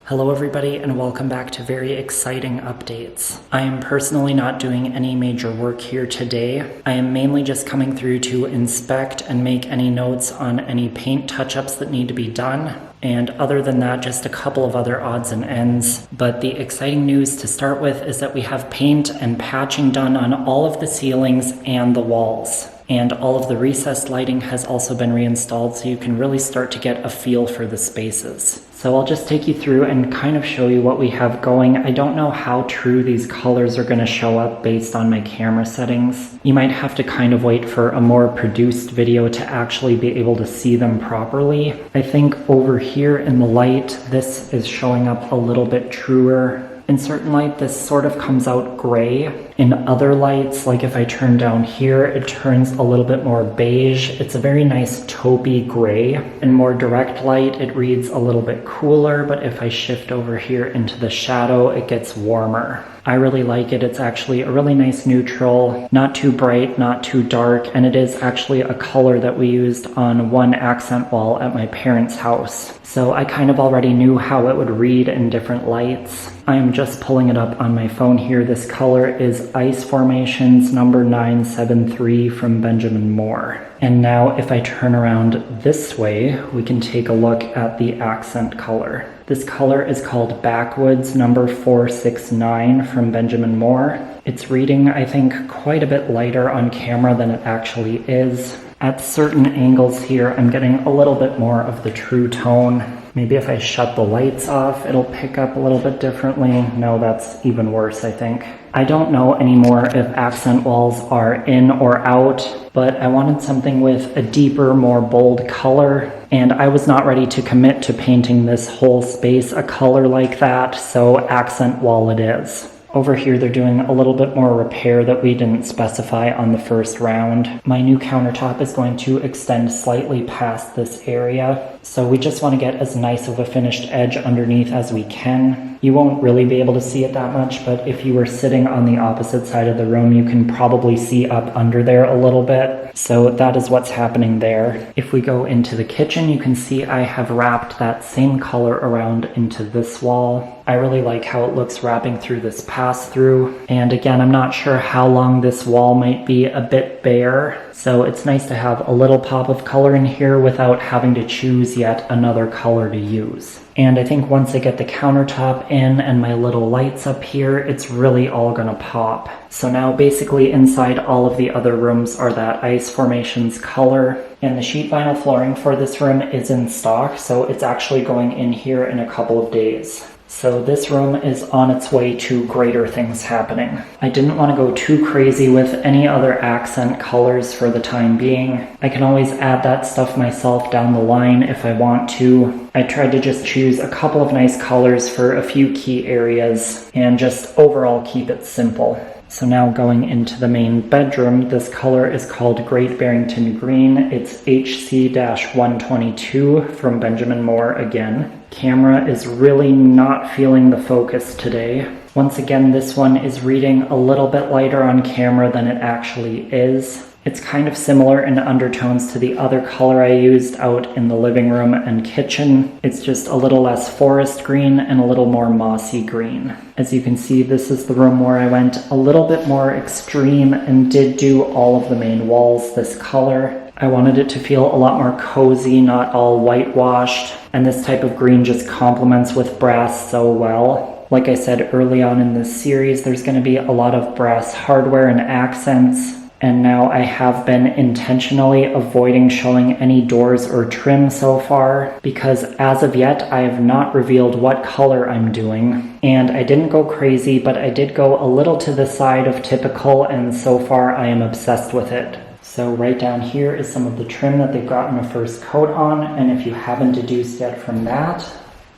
Hello everybody and welcome back to very exciting updates. I am personally not doing any major work here today. I am mainly just coming through to inspect and make any notes on any paint touch-ups that need to be done. And other than that, just a couple of other odds and ends. But the exciting news to start with is that we have paint and patching done on all of the ceilings and the walls. And all of the recessed lighting has also been reinstalled, so you can really start to get a feel for the spaces. So I'll just take you through and kind of show you what we have going. I don't know how true these colors are going to show up based on my camera settings. You might have to kind of wait for a more produced video to actually be able to see them properly. I think over here in the light, this is showing up a little bit truer. In certain light, this sort of comes out gray. In other lights, like if I turn down here, it turns a little bit more beige. It's a very nice taupey gray. In more direct light, it reads a little bit cooler, but if I shift over here into the shadow, it gets warmer. I really like it. It's actually a really nice neutral, not too bright, not too dark, and it is actually a color that we used on one accent wall at my parents' house. So I kind of already knew how it would read in different lights. I am just pulling it up on my phone here. This color is Ice Formations number 973 from Benjamin Moore. And now if I turn around this way, we can take a look at the accent color. This color is called Backwoods number 469 from Benjamin Moore. It's reading, I think, quite a bit lighter on camera than it actually is. At certain angles here, I'm getting a little bit more of the true tone. Maybe if I shut the lights off, it'll pick up a little bit differently. No, that's even worse, I think. I don't know anymore if accent walls are in or out, but I wanted something with a deeper, more bold color, and I was not ready to commit to painting this whole space a color like that, so accent wall it is. Over here, they're doing a little bit more repair that we didn't specify on the first round. My new countertop is going to extend slightly past this area, so we just want to get as nice of a finished edge underneath as we can. You won't really be able to see it that much, but if you were sitting on the opposite side of the room, you can probably see up under there a little bit. So that is what's happening there. If we go into the kitchen, you can see I have wrapped that same color around into this wall. I really like how it looks wrapping through this pass-through. And again, I'm not sure how long this wall might be a bit bare, so it's nice to have a little pop of color in here without having to choose yet another color to use. And I think once I get the countertop in and my little lights up here, it's really all gonna pop. So now basically inside all of the other rooms are that Ice Formations color. And the sheet vinyl flooring for this room is in stock, so it's actually going in here in a couple of days. So this room is on its way to greater things happening. I didn't want to go too crazy with any other accent colors for the time being. I can always add that stuff myself down the line if I want to. I tried to just choose a couple of nice colors for a few key areas and just overall keep it simple. So now going into the main bedroom, this color is called Great Barrington Green. It's HC-122 from Benjamin Moore again. Camera is really not feeling the focus today. Once again, this one is reading a little bit lighter on camera than it actually is. It's kind of similar in undertones to the other color I used out in the living room and kitchen. It's just a little less forest green and a little more mossy green. As you can see, this is the room where I went a little bit more extreme and did do all of the main walls this color. I wanted it to feel a lot more cozy, not all whitewashed, and this type of green just complements with brass so well. Like I said early on in this series, there's going to be a lot of brass hardware and accents. And now I have been intentionally avoiding showing any doors or trim so far because as of yet I have not revealed what color I'm doing. And I didn't go crazy, but I did go a little to the side of typical, and so far I am obsessed with it. So right down here is some of the trim that they've gotten a first coat on, and if you haven't deduced yet from that,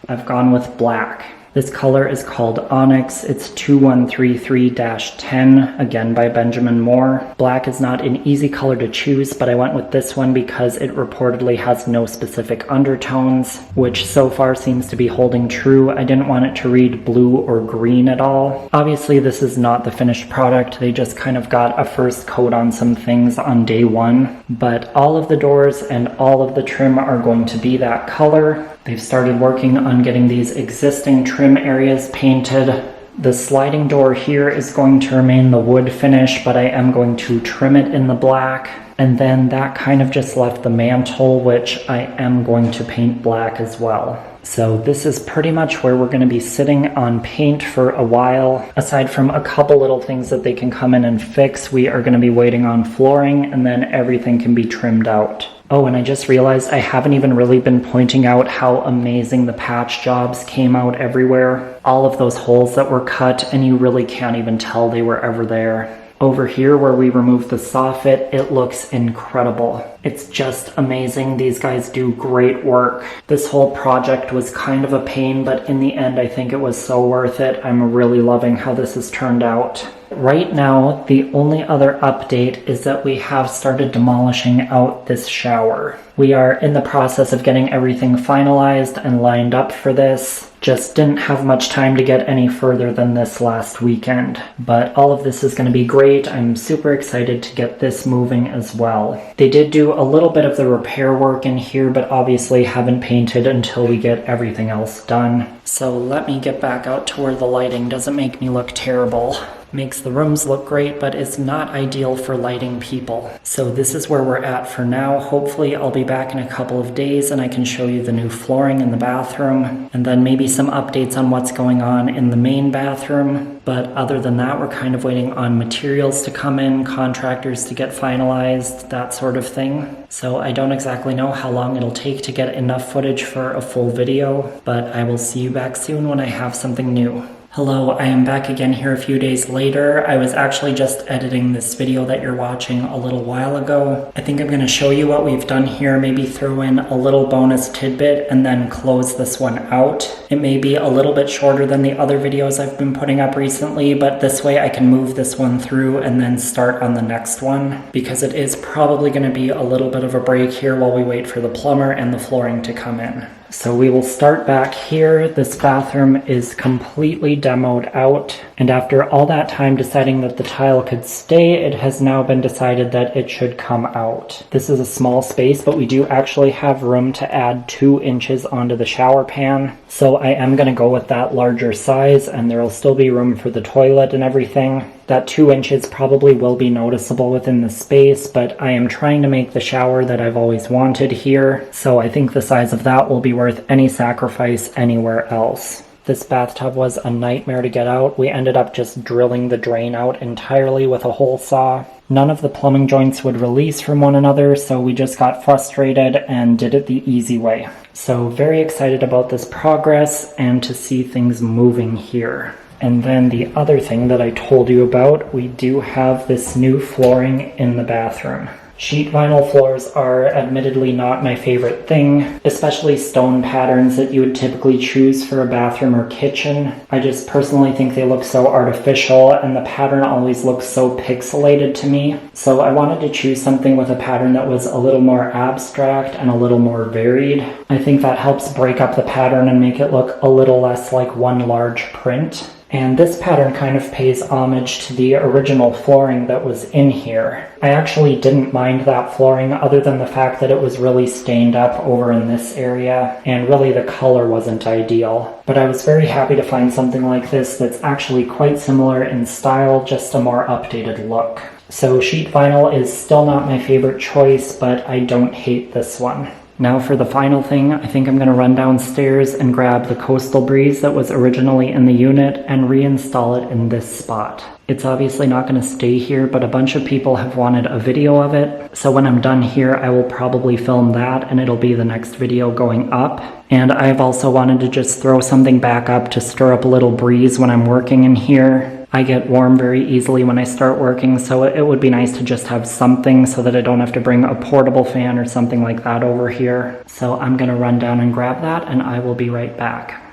I've gone with black. This color is called Onyx. It's 2133-10, again by Benjamin Moore. Black is not an easy color to choose, but I went with this one because it reportedly has no specific undertones, which so far seems to be holding true. I didn't want it to read blue or green at all. Obviously, this is not the finished product. They just kind of got a first coat on some things on day one, but all of the doors and all of the trim are going to be that color. They've started working on getting these existing trim areas painted. The sliding door here is going to remain the wood finish, but I am going to trim it in the black. And then that kind of just left the mantle, which I am going to paint black as well. So this is pretty much where we're going to be sitting on paint for a while. Aside from a couple little things that they can come in and fix, we are going to be waiting on flooring, and then everything can be trimmed out. Oh, and I just realized I haven't even really been pointing out how amazing the patch jobs came out everywhere. All of those holes that were cut, and you really can't even tell they were ever there. Over here where we removed the soffit, it looks incredible. It's just amazing. These guys do great work. This whole project was kind of a pain, but in the end I think it was so worth it. I'm really loving how this has turned out. Right now, the only other update is that we have started demolishing out this shower. We are in the process of getting everything finalized and lined up for this. Just didn't have much time to get any further than this last weekend. But all of this is going to be great. I'm super excited to get this moving as well. They did do a little bit of the repair work in here, but obviously haven't painted until we get everything else done. So let me get back out to where the lighting doesn't make me look terrible. Makes the rooms look great, but it's not ideal for lighting people. So this is where we're at for now. Hopefully I'll be back in a couple of days and I can show you the new flooring in the bathroom, and then maybe some updates on what's going on in the main bathroom. But other than that, we're kind of waiting on materials to come in, contractors to get finalized, that sort of thing. So I don't exactly know how long it'll take to get enough footage for a full video, but I will see you back soon when I have something new. Hello, I am back again here a few days later. I was actually just editing this video that you're watching a little while ago. I think I'm going to show you what we've done here, maybe throw in a little bonus tidbit and then close this one out. It may be a little bit shorter than the other videos I've been putting up recently, but this way I can move this one through and then start on the next one, because it is probably going to be a little bit of a break here while we wait for the plumber and the flooring to come in. So we will start back here. This bathroom is completely demoed out, and after all that time deciding that the tile could stay, it has now been decided that it should come out. This is a small space, but we do actually have room to add 2 inches onto the shower pan. So I am going to go with that larger size, and there will still be room for the toilet and everything. That 2 inches probably will be noticeable within the space, but I am trying to make the shower that I've always wanted here, so I think the size of that will be worth any sacrifice anywhere else. This bathtub was a nightmare to get out. We ended up just drilling the drain out entirely with a hole saw. None of the plumbing joints would release from one another, so we just got frustrated and did it the easy way. So very excited about this progress and to see things moving here. And then the other thing that I told you about, we do have this new flooring in the bathroom. Sheet vinyl floors are admittedly not my favorite thing, especially stone patterns that you would typically choose for a bathroom or kitchen. I just personally think they look so artificial, and the pattern always looks so pixelated to me. So I wanted to choose something with a pattern that was a little more abstract and a little more varied. I think that helps break up the pattern and make it look a little less like one large print. And this pattern kind of pays homage to the original flooring that was in here. I actually didn't mind that flooring other than the fact that it was really stained up over in this area, and really the color wasn't ideal. But I was very happy to find something like this that's actually quite similar in style, just a more updated look. So sheet vinyl is still not my favorite choice, but I don't hate this one. Now for the final thing, I think I'm going to run downstairs and grab the Coastal Breeze that was originally in the unit and reinstall it in this spot. It's obviously not going to stay here, but a bunch of people have wanted a video of it, so when I'm done here I will probably film that and it'll be the next video going up. And I've also wanted to just throw something back up to stir up a little breeze when I'm working in here. I get warm very easily when I start working, so it would be nice to just have something so that I don't have to bring a portable fan or something like that over here. So I'm going to run down and grab that, and I will be right back.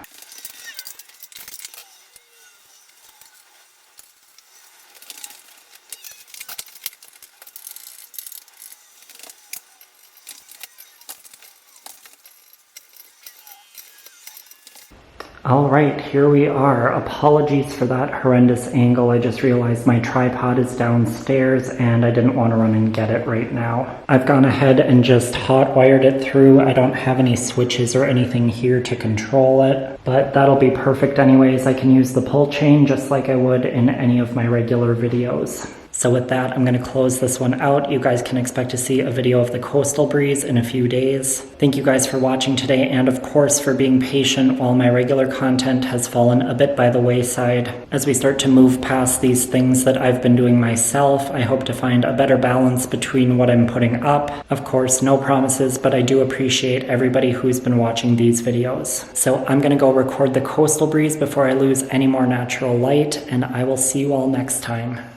All right, here we are. Apologies for that horrendous angle. I just realized my tripod is downstairs and I didn't want to run and get it right now. I've gone ahead and just hot wired it through. I don't have any switches or anything here to control it, but that'll be perfect anyways. I can use the pull chain just like I would in any of my regular videos. So with that, I'm going to close this one out. You guys can expect to see a video of the coastal breeze in a few days. Thank you guys for watching today, and of course for being patient while my regular content has fallen a bit by the wayside. As we start to move past these things that I've been doing myself, I hope to find a better balance between what I'm putting up. Of course, no promises, but I do appreciate everybody who's been watching these videos. So I'm going to go record the coastal breeze before I lose any more natural light, and I will see you all next time.